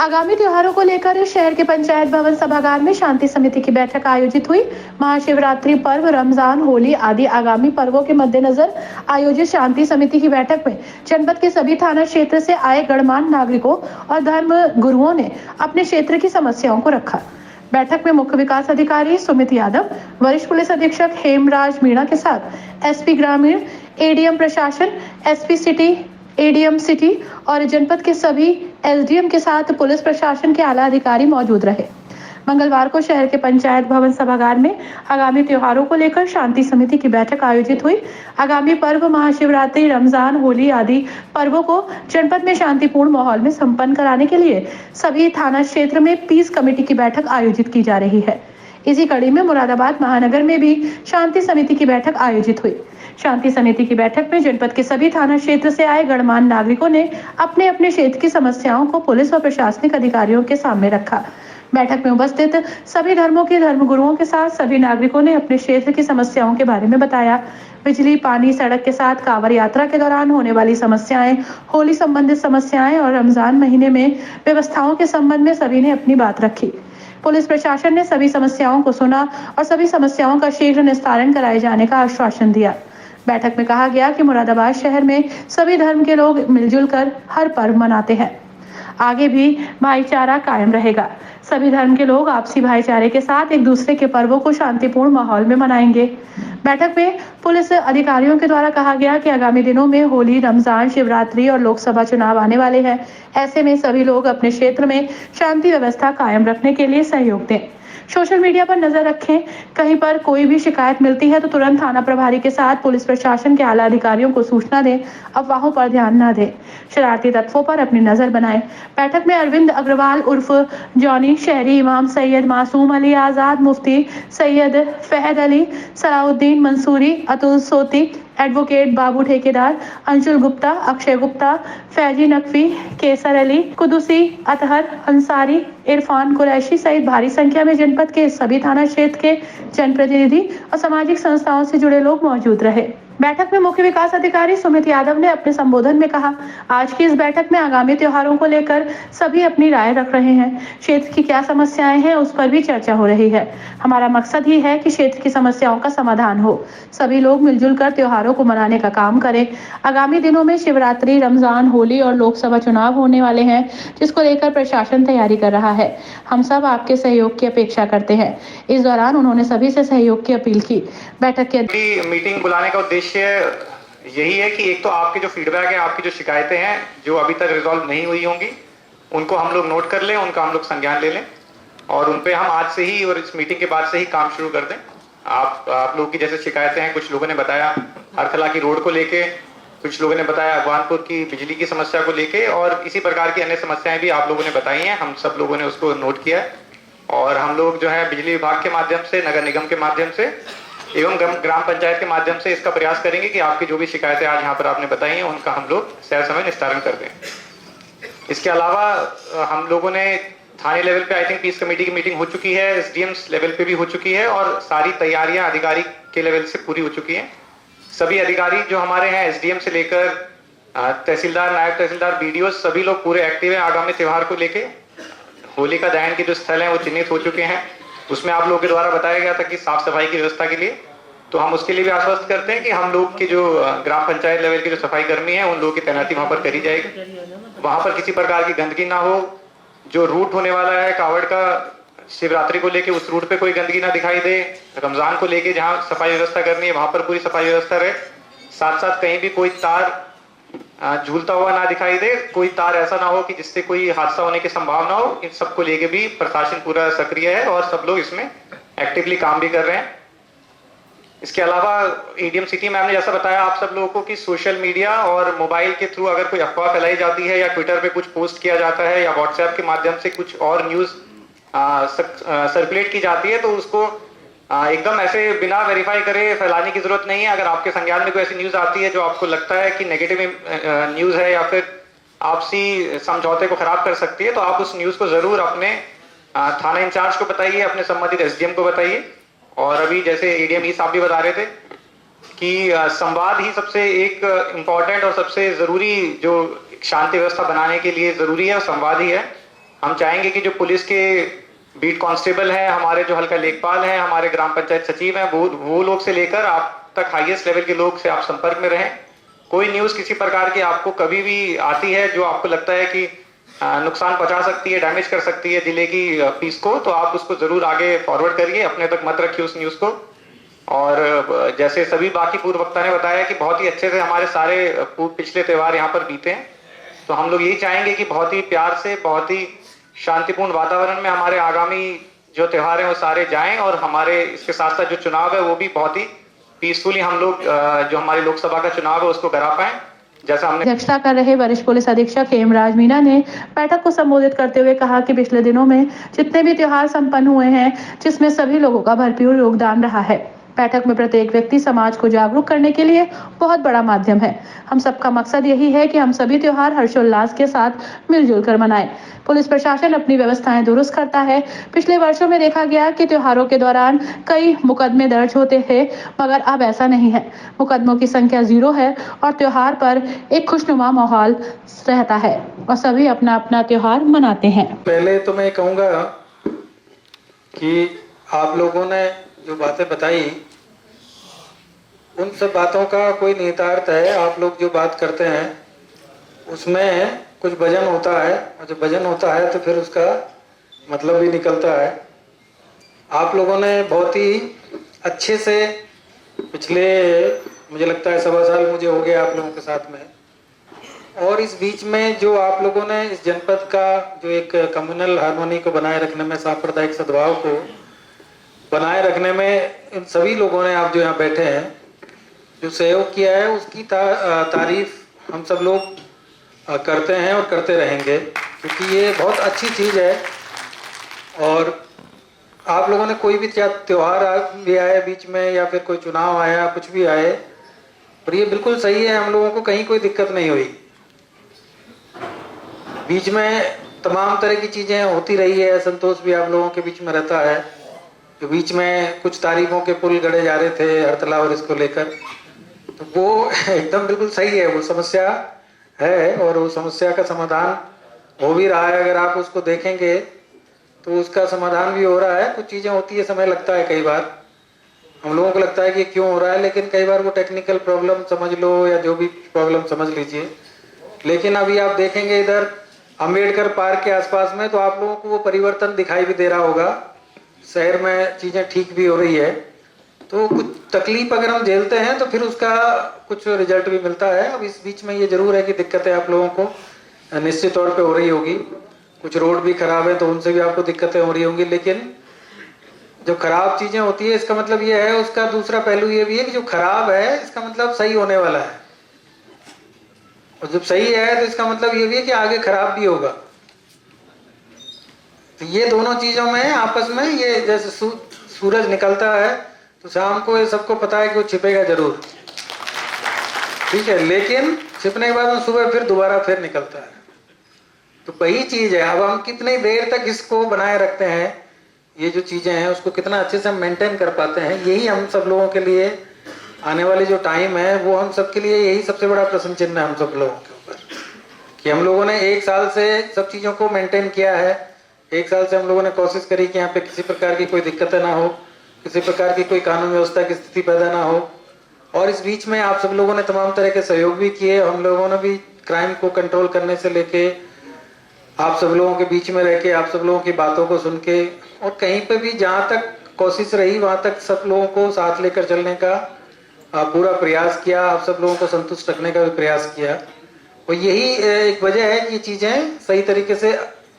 आगामी त्योहारों को लेकर शहर के पंचायत भवन सभागार में शांति समिति की बैठक आयोजित हुई। महाशिवरात्रि पर्व, रमजान, होली आदि आगामी पर्वों के मद्देनजर आयोजित शांति समिति की बैठक में जनपद के सभी थाना क्षेत्र से आए गणमान्य नागरिकों और धर्म गुरुओं ने अपने क्षेत्र की समस्याओं को रखा। बैठक में मुख्य विकास अधिकारी सुमित यादव, वरिष्ठ पुलिस अधीक्षक हेमराज मीणा के साथ एसपी ग्रामीण, एडीएम प्रशासन, एसपी सिटी, एडीएम सिटी और जनपद के सभी एसडीएम के साथ पुलिस प्रशासन के आला अधिकारी मौजूद रहे। मंगलवार को शहर के पंचायत भवन सभागार में आगामी त्योहारों को लेकर शांति समिति की बैठक आयोजित हुई। आगामी पर्व महाशिवरात्रि, रमजान, होली आदि पर्वों को जनपद में शांतिपूर्ण माहौल में संपन्न कराने के लिए सभी थाना क्षेत्र में पीस कमेटी की बैठक आयोजित की जा रही है। इसी कड़ी में मुरादाबाद महानगर में भी शांति समिति की बैठक आयोजित हुई। शांति समिति की बैठक में जनपद के सभी थाना क्षेत्र से आए गणमान्य नागरिकों ने अपने अपने क्षेत्र की समस्याओं को पुलिस और प्रशासनिक अधिकारियों के सामने रखा। बैठक में उपस्थित सभी धर्मों के धर्मगुरुओं के साथ सभी नागरिकों ने अपने क्षेत्र की समस्याओं के बारे में बताया। बिजली, पानी, सड़क के साथ कांवड़ यात्रा के दौरान होने वाली समस्याएं, होली संबंधित समस्याएं और रमजान महीने में व्यवस्थाओं के संबंध में सभी ने अपनी बात रखी। पुलिस प्रशासन ने सभी समस्याओं को सुना और सभी समस्याओं का शीघ्र निस्तारण कराए जाने का आश्वासन दिया। बैठक में कहा गया कि मुरादाबाद शहर में सभी धर्म के लोग मिलजुल कर हर पर्व मनाते हैं। आगे भी भाईचारा कायम रहेगा। सभी धर्म के लोग आपसी भाईचारे के साथ एक दूसरे के पर्वों को शांतिपूर्ण माहौल में मनाएंगे। बैठक में पुलिस अधिकारियों के द्वारा कहा गया कि आगामी दिनों में होली, रमजान, शिवरात्रि और लोकसभा चुनाव आने वाले हैं। ऐसे में सभी लोग अपने क्षेत्र में शांति व्यवस्था कायम रखने के लिए सहयोग दें। सोशल मीडिया पर नजर रखें। कहीं पर कोई भी शिकायत मिलती है तो तुरंत थाना प्रभारी के साथ पुलिस प्रशासन के आला अधिकारियों को सूचना दें। अफवाहों पर ध्यान न दें। शरारती तत्वों पर अपनी नजर बनाएं। बैठक में अरविंद अग्रवाल उर्फ जॉनी, शहरी इमाम सैयद मासूम अली आजाद, मुफ्ती सैयद फहद अली, सलाउद्दीन मंसूरी, अतुल सोती, एडवोकेट बाबू ठेकेदार, अंशुल गुप्ता, अक्षय गुप्ता, फैजी नकवी, केसर अली, कुदुसी, अतहर अंसारी, इरफान कुरैशी सहित भारी संख्या में जनपद के सभी थाना क्षेत्र के जनप्रतिनिधि और सामाजिक संस्थाओं से जुड़े लोग मौजूद रहे। बैठक में मुख्य विकास अधिकारी सुमित यादव ने अपने संबोधन में कहा, आज की इस बैठक में आगामी त्योहारों को लेकर सभी अपनी राय रख रहे हैं। क्षेत्र की क्या समस्याएं हैं उस पर भी चर्चा हो रही है। हमारा मकसद ही है कि क्षेत्र की समस्याओं का समाधान हो। सभी लोग मिलजुल कर त्योहारों को मनाने का काम करें। आगामी दिनों में शिवरात्रि, रमजान, होली और लोकसभा चुनाव होने वाले हैं, जिसको लेकर प्रशासन तैयारी कर रहा है। हम सब आपके सहयोग की अपेक्षा करते हैं। इस दौरान उन्होंने सभी से सहयोग की अपील की। बैठक के मीटिंग बुलाने का उद्देश्य यही है कि एक तो आपके जो फीडबैक है, आपकी जो शिकायतें हैं जो अभी तक रिजॉल्व नहीं हुई होंगी, उनको हम लोग नोट कर लें, उनका हम लोग संज्ञान ले लें और उन पे हम आज से ही और इस मीटिंग के बाद से ही काम शुरू कर दें। आप लोगों की जैसे शिकायतें हैं, कुछ लोगों ने बताया हरखला की रोड को लेके, कुछ लोगों ने बताया अफगानपुर की बिजली की समस्या को लेके और इसी प्रकार की अन्य समस्याएं भी आप लोगों ने बताई हैं। हम सब लोगों ने उसको नोट किया है और हम लोग जो है बिजली विभाग के माध्यम से, नगर निगम के माध्यम से एवं ग्राम पंचायत के माध्यम से इसका प्रयास करेंगे कि आपकी जो भी शिकायतें आज यहाँ पर आपने बताई हैं उनका हम लोग सह समय निस्तारण कर दें। इसके अलावा हम लोगों ने थाने लेवल पे आई थिंक पीस कमेटी की मीटिंग हो चुकी है, एसडीएम्स लेवल पे भी हो चुकी है और सारी तैयारियां अधिकारी के लेवल से पूरी हो चुकी हैं। सभी अधिकारी जो हमारे हैं एसडीएम से लेकर तहसीलदार, नायब तहसीलदार, बीडीओ सभी लोग पूरे एक्टिव हैं। आगामी त्योहार को लेके होली का दहन के जो स्थल हैं वो चिन्हित हो चुके हैं। उसमें आप लोगों के द्वारा बताया गया था कि साफ सफाई की व्यवस्था के लिए, तो हम उसके लिए भी आश्वस्त करते हैं कि हम लोग के जो ग्राम पंचायत लेवल के जो सफाई कर्मी हैं उन लोगों की तैनाती वहां पर करी जाएगी। वहां पर किसी प्रकार की गंदगी ना हो। जो रूट होने वाला है कावड़ का शिवरात्रि को लेके, उस रूट पे कोई गंदगी ना दिखाई दे। रमजान को लेके जहाँ सफाई व्यवस्था करनी है वहां पर पूरी सफाई व्यवस्था रहे। साथ साथ कहीं भी कोई तार झूलता हुआ ना दिखाई दे, कोई तार ऐसा ना हो कि जिससे कोई हादसा होने की संभावना हो। इन सबको लेके भी प्रशासन पूरा सक्रिय है और सब लोग इसमें एक्टिवली काम भी कर रहे हैं। इसके अलावा एडीएम सिटी मैम ने जैसा बताया आप सब लोगों को कि सोशल मीडिया और मोबाइल के थ्रू अगर कोई अफवाह फैलाई जाती है या ट्विटर पे कुछ पोस्ट किया जाता है या व्हाट्सएप के माध्यम से कुछ और न्यूज सर्कुलेट की जाती है तो उसको एकदम ऐसे बिना वेरीफाई करे फैलाने की जरूरत नहीं है। अगर आपके संज्ञान में कोई ऐसी न्यूज आती है जो आपको लगता है कि नेगेटिव न्यूज है या फिर आपसी समझौते को खराब कर सकती है, तो आप उस न्यूज को जरूर अपने थाना इंचार्ज को बताइए, अपने संबंधित एसडीएम को बताइए। और अभी जैसे एडीएम साहब भी बता रहे थे कि संवाद ही सबसे एक इम्पॉर्टेंट और सबसे जरूरी जो शांति व्यवस्था बनाने के लिए जरूरी है, संवाद ही है। हम चाहेंगे कि जो पुलिस के बीट कांस्टेबल हैं, हमारे जो हल्का लेखपाल हैं, हमारे ग्राम पंचायत सचिव हैं, वो लोग से लेकर आप तक हाईएस्ट लेवल के लोग से आप संपर्क में रहें। कोई न्यूज किसी प्रकार की आपको कभी भी आती है जो आपको लगता है कि नुकसान पहुंचा सकती है, डैमेज कर सकती है जिले की पीस को, तो आप उसको जरूर आगे फॉरवर्ड करिए, अपने तक मत रखिए उस न्यूज को। और जैसे सभी बाकी पूर्व वक्ता ने बताया कि बहुत ही अच्छे से हमारे सारे पिछले त्योहार यहाँ पर बीते हैं, तो हम लोग यही चाहेंगे कि बहुत ही प्यार से, बहुत ही शांतिपूर्ण वातावरण में हमारे आगामी जो त्योहार हैं वो सारे जाएं, और हमारे इसके साथ साथ जो चुनाव है वो भी बहुत ही पीसफुली हम लोग जो हमारी लोकसभा का चुनाव है उसको करा पाएं। जैसा हमने अध्यक्षता कर रहे वरिष्ठ पुलिस अधीक्षक हेमराज मीणा ने बैठक को संबोधित करते हुए कहा कि पिछले दिनों में जितने भी त्योहार संपन्न हुए हैं, जिसमें सभी लोगों का भरपूर योगदान रहा है। बैठक में प्रत्येक व्यक्ति समाज को जागरूक करने के लिए बहुत बड़ा माध्यम है। हम सबका मकसद यही है कि हम सभी त्योहार हर्षोल्लास के साथ मिलजुल कर मनाएं। पुलिस प्रशासन अपनी व्यवस्थाएं दुरुस्त करता है। पिछले वर्षों में देखा गया कि त्योहारों के दौरान कई मुकदमे दर्ज होते थे, मगर अब ऐसा नहीं है। मुकदमों की संख्या 0 है और त्योहार पर एक खुशनुमा माहौल रहता है और सभी अपना अपना त्योहार मनाते हैं। पहले तो मैं कहूँगा कि आप लोगों ने जो बातें बताई उन सब बातों का कोई निहितार्थ है। आप लोग जो बात करते हैं उसमें कुछ वजन होता है, और जब वजन होता है तो फिर उसका मतलब भी निकलता है। आप लोगों ने बहुत ही अच्छे से पिछले, मुझे लगता है 1.25 साल मुझे हो गया आप लोगों के साथ में, और इस बीच में जो आप लोगों ने इस जनपद का जो एक कम्युनल हार्मोनी को बनाए रखने में, सांप्रदायिक सद्भाव को बनाए रखने में, इन सभी लोगों ने, आप जो यहाँ बैठे हैं, जो सहयोग किया है उसकी तारीफ हम सब लोग करते हैं और करते रहेंगे, क्योंकि ये बहुत अच्छी चीज़ है। और आप लोगों ने कोई भी त्योहार भी आए बीच में, या फिर कोई चुनाव आया, कुछ भी आए, और ये बिल्कुल सही है, हम लोगों को कहीं कोई दिक्कत नहीं हुई। बीच में तमाम तरह की चीज़ें होती रही है, असंतोष भी आप लोगों के बीच में रहता है। जो बीच में कुछ तारीखों के पुल गढ़े जा रहे थे हरतला और इसको लेकर, तो वो एकदम बिल्कुल सही है, वो समस्या है और वो समस्या का समाधान हो भी रहा है। अगर आप उसको देखेंगे तो उसका समाधान भी हो रहा है। कुछ चीज़ें होती है, समय लगता है, कई बार हम लोगों को लगता है कि क्यों हो रहा है, लेकिन कई बार वो टेक्निकल प्रॉब्लम समझ लो या जो भी प्रॉब्लम समझ लीजिए। लेकिन अभी आप देखेंगे इधर अम्बेडकर पार्क के आसपास में, तो आप लोगों को वो परिवर्तन दिखाई भी दे रहा होगा, शहर में चीज़ें ठीक भी हो रही है। तो कुछ तकलीफ अगर हम झेलते हैं तो फिर उसका कुछ रिजल्ट भी मिलता है। अब इस बीच में ये जरूर है कि दिक्कतें आप लोगों को निश्चित तौर पे हो रही होगी, कुछ रोड भी खराब है तो उनसे भी आपको दिक्कतें हो रही होंगी। लेकिन जो खराब चीज़ें होती है, इसका मतलब ये है, उसका दूसरा पहलू ये भी है कि जो खराब है इसका मतलब सही होने वाला है, और जब सही है तो इसका मतलब ये भी है कि आगे खराब भी होगा। तो ये दोनों चीज़ों में आपस में, ये जैसे सूरज निकलता है तो शाम को ये सबको पता है कि वो छिपेगा जरूर, ठीक है, लेकिन छिपने के बाद में सुबह फिर दोबारा फिर निकलता है। तो वही चीज़ है, अब हम कितनी देर तक इसको बनाए रखते हैं, ये जो चीज़ें हैं उसको कितना अच्छे से हम मेंटेन कर पाते हैं, यही हम सब लोगों के लिए आने वाली जो टाइम है वो हम सब के लिए यही सबसे बड़ा प्रश्न चिन्ह है हम सब लोगों के ऊपर, कि हम लोगों ने 1 साल से सब चीज़ों को मेंटेन किया है। 1 साल से हम लोगों ने कोशिश करी कि यहाँ पे किसी प्रकार की कोई दिक्कतें ना हो, किसी प्रकार की कोई कानून व्यवस्था की स्थिति पैदा ना हो। और इस बीच में आप सब लोगों ने तमाम तरह के सहयोग भी किए। हम लोगों ने भी क्राइम को कंट्रोल करने से लेके आप सब लोगों के बीच में रह के, आप सब लोगों की बातों को सुन के, और कहीं पे भी जहाँ तक कोशिश रही वहाँ तक सब लोगों को साथ लेकर चलने का पूरा प्रयास किया, आप सब लोगों को संतुष्ट रखने का भी प्रयास किया। और यही एक वजह है कि चीज़ें सही तरीके से